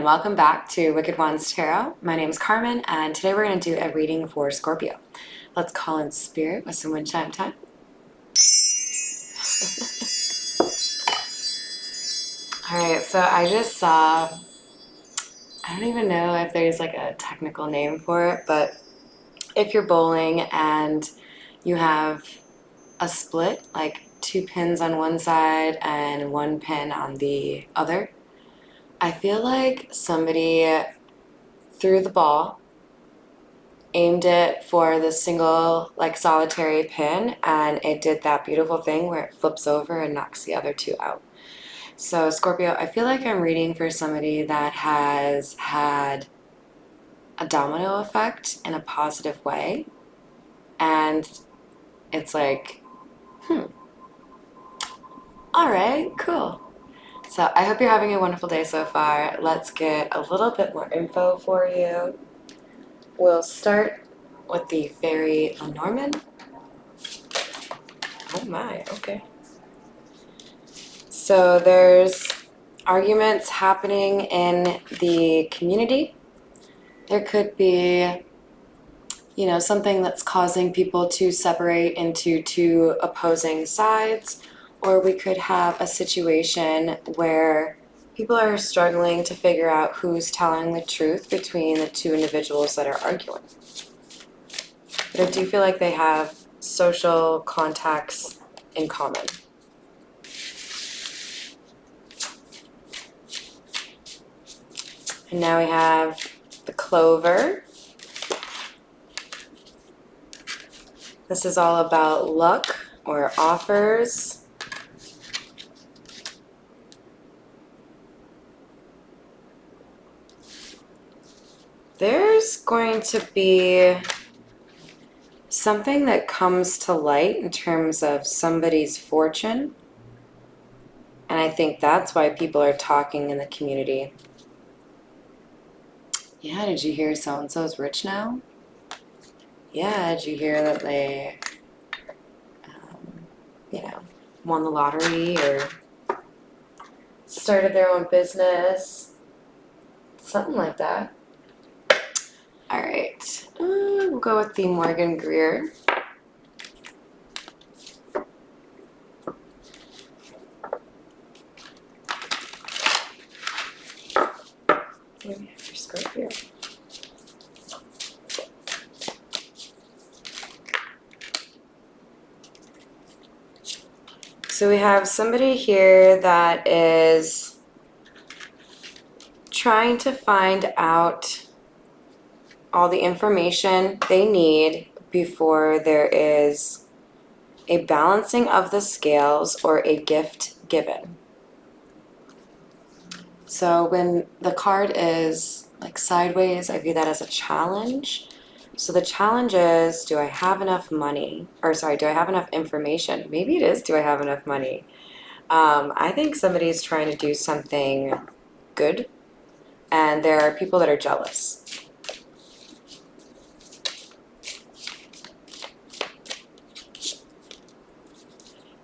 welcome back to Wicked Ones Tarot. My name is Carmen, and today we're going to do a reading for Scorpio. Let's call in spirit with some wind chime time. Alright, so I just saw, I don't even know if there's like a technical name for it, but if you're bowling and you have a split, like 2 pins on one side and 1 pin on the other, I feel like somebody threw the ball, aimed it for the single, like, solitary pin, and it did that beautiful thing where it flips over and knocks the other 2 out. So, Scorpio, I feel like I'm reading for somebody that has had a domino effect in a positive way, and it's like, all right, cool. So I hope you're having a wonderful day so far. Let's get a little bit more info for you. We'll start with the Fairy Lenormand. Oh my, okay. So there's arguments happening in the community. There could be, something that's causing people to separate into 2 opposing sides, or we could have a situation where people are struggling to figure out who's telling the truth between the 2 individuals that are arguing. But I do feel like they have social contacts in common. And now we have the Clover. This is all about luck or offers. There's going to be something that comes to light in terms of somebody's fortune. And I think that's why people are talking in the community. Yeah, did you hear so-and-so's rich now? Yeah, did you hear that they, won the lottery or started their own business? Something like that. All right, we'll go with the Morgan Greer. Here we have your Scorpio. So we have somebody here that is trying to find out all the information they need before there is a balancing of the scales or a gift given. So when the card is like sideways, I view that as a challenge. So the challenge is, do I have enough money? Or sorry, do I have enough information? Maybe it is, do I have enough money? I think somebody's trying to do something good, and there are people that are jealous.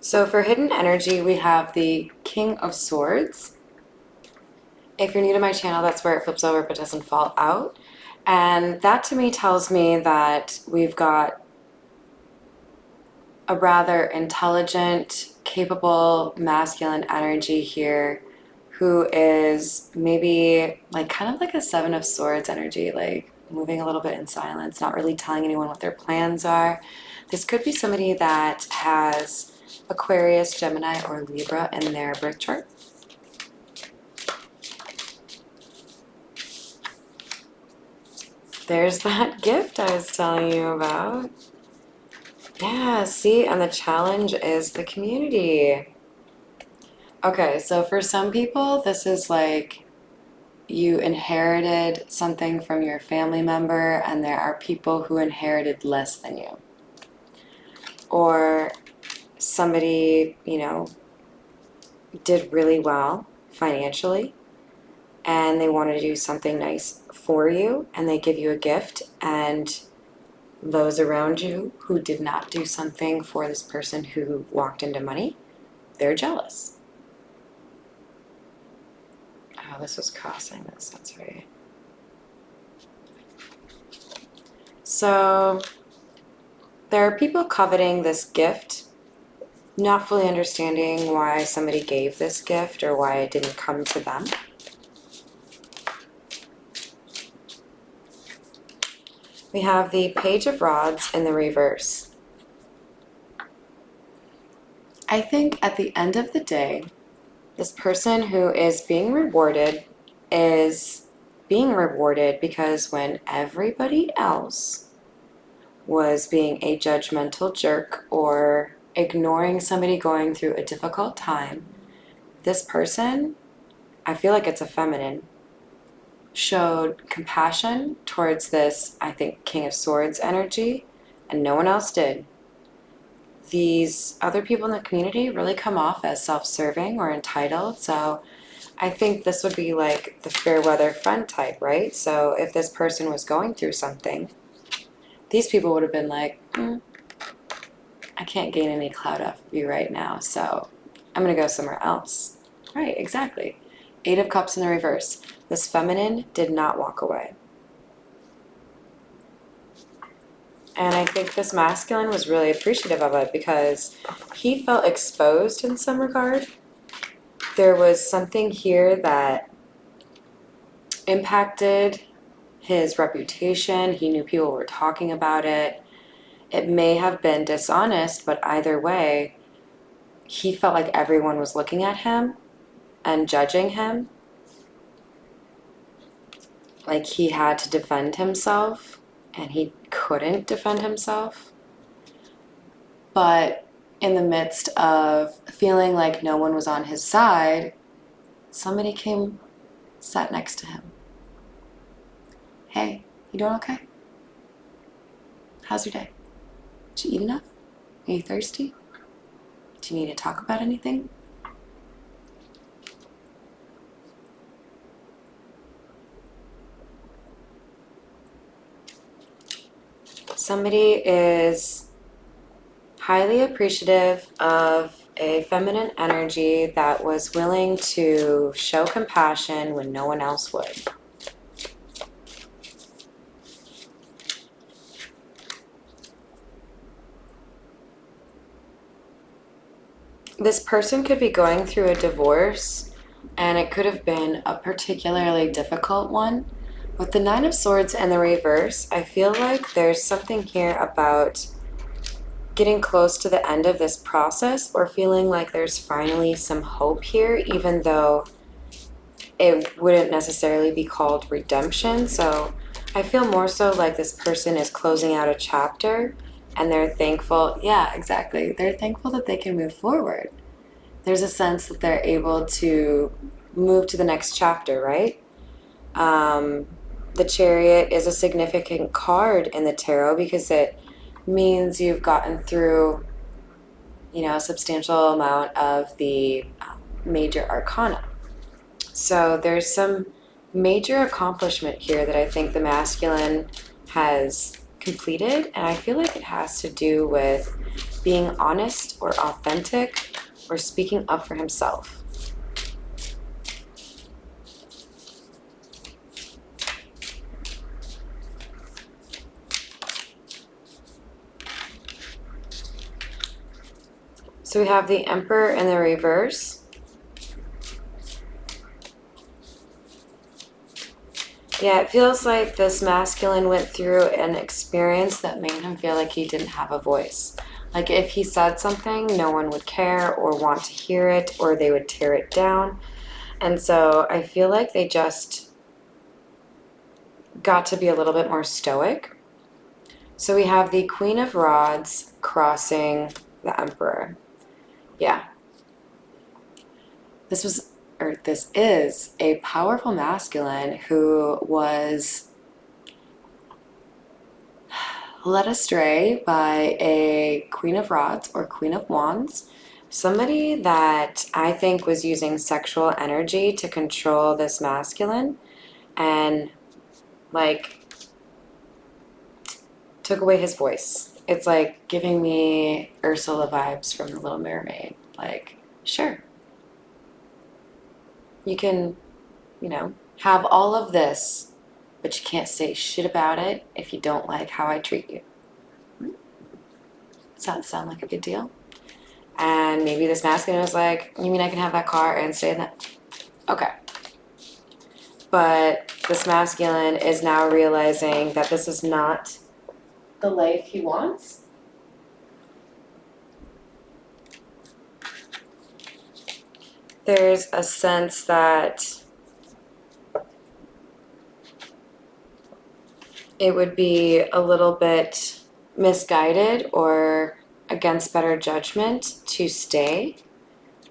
So for hidden energy, we have the King of Swords. If you're new to my channel, that's where it flips over but doesn't fall out. And that to me tells me that we've got a rather intelligent, capable, masculine energy here who is maybe like kind of like a 7 of Swords energy, like moving a little bit in silence, not really telling anyone what their plans are. This could be somebody that has Aquarius, Gemini, or Libra in their birth chart. There's that gift I was telling you about. Yeah, see, and the challenge is the community. Okay, so for some people, this is like you inherited something from your family member, and there are people who inherited less than you. Or somebody, did really well financially, and they wanted to do something nice for you, and they give you a gift, and those around you who did not do something for this person who walked into money, they're jealous. Oh, this was crossing this. That's right. So there are people coveting this gift, not fully understanding why somebody gave this gift or why it didn't come to them. We have the Page of Rods in the reverse. I think at the end of the day, this person who is being rewarded is being rewarded because when everybody else was being a judgmental jerk or ignoring somebody going through a difficult time, this person, I feel like it's a feminine, showed compassion towards this, I think, King of Swords energy, and no one else did. These other people in the community really come off as self-serving or entitled, so I think this would be like the fair weather friend type, right? So if this person was going through something, these people would have been like, I can't gain any clout off of you right now, so I'm going to go somewhere else. Right, exactly. Eight of Cups in the reverse. This feminine did not walk away. And I think this masculine was really appreciative of it because he felt exposed in some regard. There was something here that impacted his reputation. He knew people were talking about it. It may have been dishonest, but either way, he felt like everyone was looking at him and judging him. Like he had to defend himself, and he couldn't defend himself. But in the midst of feeling like no one was on his side, somebody came, sat next to him. Hey, you doing okay? How's your day? Did you eat enough? Are you thirsty? Do you need to talk about anything? Somebody is highly appreciative of a feminine energy that was willing to show compassion when no one else would. This person could be going through a divorce, and it could have been a particularly difficult one. With the Nine of Swords and the reverse, I feel like there's something here about getting close to the end of this process or feeling like there's finally some hope here, even though it wouldn't necessarily be called redemption. So I feel more so like this person is closing out a chapter and they're thankful. Yeah, exactly. They're thankful that they can move forward. There's a sense that they're able to move to the next chapter, right? The Chariot is a significant card in the tarot because it means you've gotten through, a substantial amount of the major arcana. So there's some major accomplishment here that I think the masculine has completed, and I feel like it has to do with being honest or authentic or speaking up for himself. So we have the Emperor in the reverse. Yeah, it feels like this masculine went through an experience that made him feel like he didn't have a voice. Like if he said something, no one would care or want to hear it, or they would tear it down. And so I feel like they just got to be a little bit more stoic. So we have the Queen of Rods crossing the Emperor. Yeah. This is a powerful masculine who was led astray by a Queen of Rods or Queen of Wands. Somebody that I think was using sexual energy to control this masculine and took away his voice. It's like giving me Ursula vibes from The Little Mermaid. Sure. You can you know, have all of this, but you can't say shit about it if you don't like how I treat you. Does that sound like a good deal? And maybe this masculine was like, you mean I can have that car and stay in that? Okay. But this masculine is now realizing that this is not the life he wants. There's a sense that it would be a little bit misguided or against better judgment to stay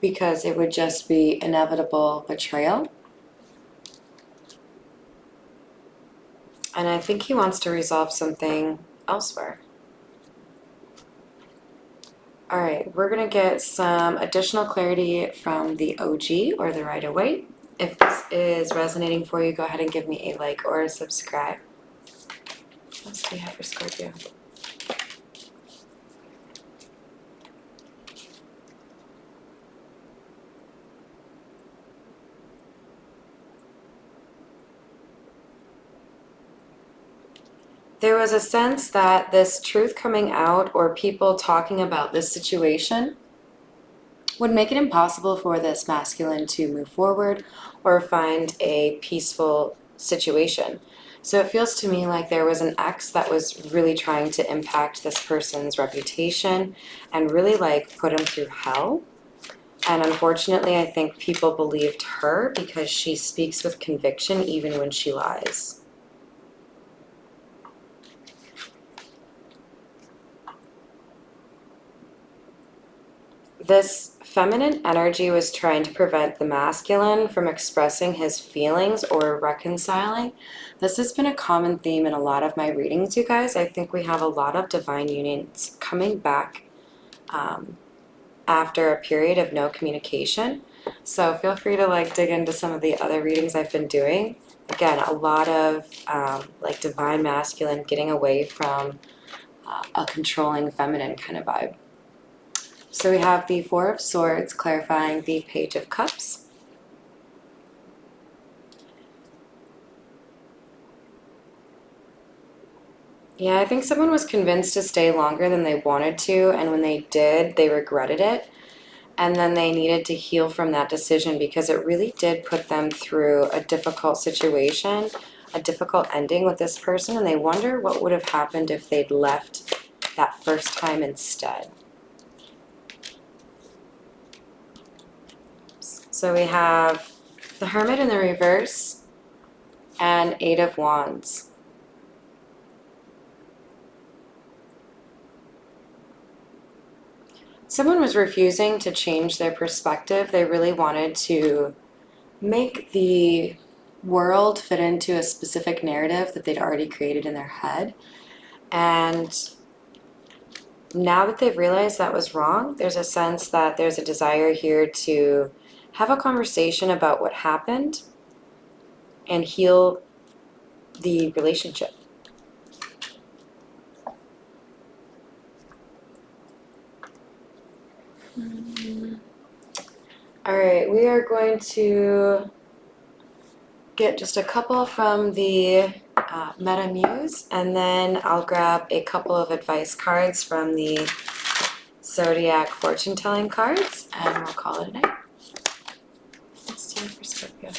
because it would just be inevitable betrayal. And I think he wants to resolve something elsewhere. All right, we're gonna get some additional clarity from the OG or the Rider-Waite. If this is resonating for you, go ahead and give me a like or a subscribe. What else do we have for Scorpio? There was a sense that this truth coming out or people talking about this situation would make it impossible for this masculine to move forward or find a peaceful situation. So it feels to me like there was an ex that was really trying to impact this person's reputation and really like put him through hell. And unfortunately, I think people believed her because she speaks with conviction even when she lies. This feminine energy was trying to prevent the masculine from expressing his feelings or reconciling. This has been a common theme in a lot of my readings, you guys. I think we have a lot of divine unions coming back after a period of no communication. So feel free to like dig into some of the other readings I've been doing. Again, a lot of like divine masculine getting away from a controlling feminine kind of vibe. So we have the Four of Swords clarifying the Page of Cups. Yeah, I think someone was convinced to stay longer than they wanted to, and when they did, they regretted it. And then they needed to heal from that decision because it really did put them through a difficult situation, a difficult ending with this person, and they wonder what would have happened if they'd left that first time instead. So we have the Hermit in the reverse and Eight of Wands. Someone was refusing to change their perspective. They really wanted to make the world fit into a specific narrative that they'd already created in their head. And now that they've realized that was wrong, there's a sense that there's a desire here to have a conversation about what happened and heal the relationship. All right, we are going to get just a couple from the Meta Muse, and then I'll grab a couple of advice cards from the Zodiac fortune telling cards, and we'll call it a night. Let's do it for Scorpio.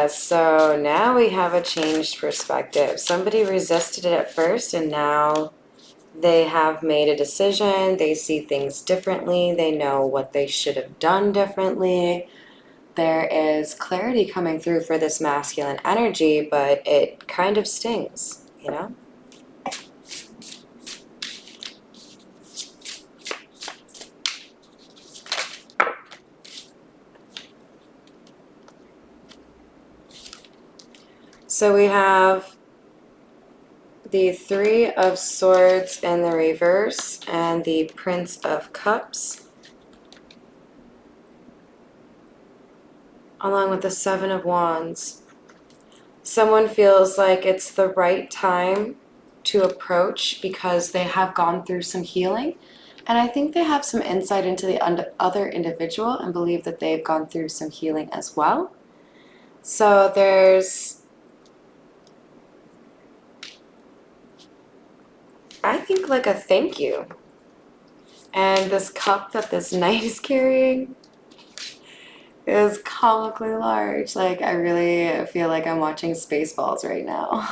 So now we have a changed perspective. Somebody resisted it at first, and now they have made a decision. They see things differently. They know what they should have done differently. There is clarity coming through for this masculine energy, but it kind of stings, you know? So we have the Three of Swords in the reverse and the Prince of Cups, along with the Seven of Wands. Someone feels like it's the right time to approach because they have gone through some healing And I think they have some insight into the other individual and believe that they've gone through some healing as well. So there's, I think, like a thank you. And this cup that this knight is carrying is comically large. Like, I really feel like I'm watching Spaceballs right now.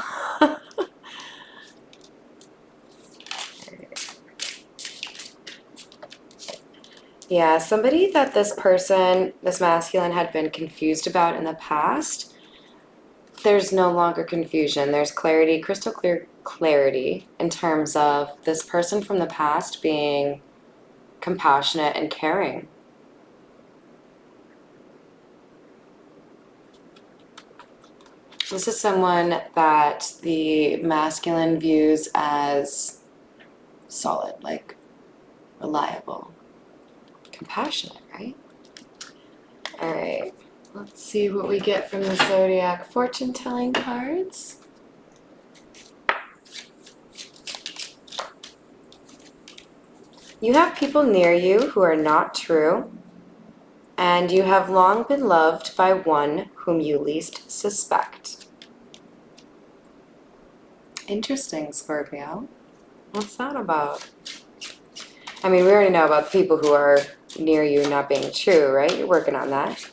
Yeah, somebody that this person, this masculine, had been confused about in the past, there's no longer confusion. There's clarity, crystal clear clarity in terms of this person from the past being compassionate and caring. This is someone that the masculine views as solid, like reliable, compassionate, right? All right, let's see what we get from the Zodiac fortune telling cards. You have people near you who are not true, and you have long been loved by one whom you least suspect. Interesting, Scorpio. What's that about? I mean, we already know about the people who are near you not being true, right? You're working on that.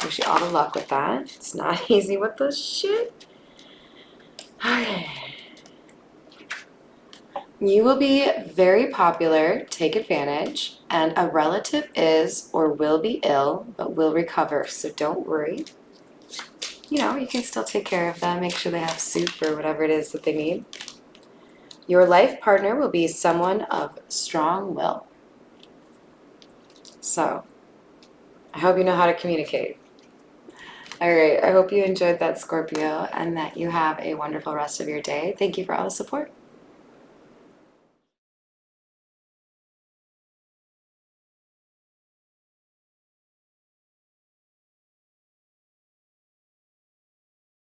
Wish you all the luck with that. It's not easy with this shit. Okay. You will be very popular, take advantage, and a relative is or will be ill, but will recover, so don't worry. You know, you can still take care of them, make sure they have soup or whatever it is that they need. Your life partner will be someone of strong will. So, I hope you know how to communicate. All right, I hope you enjoyed that, Scorpio, and that you have a wonderful rest of your day. Thank you for all the support.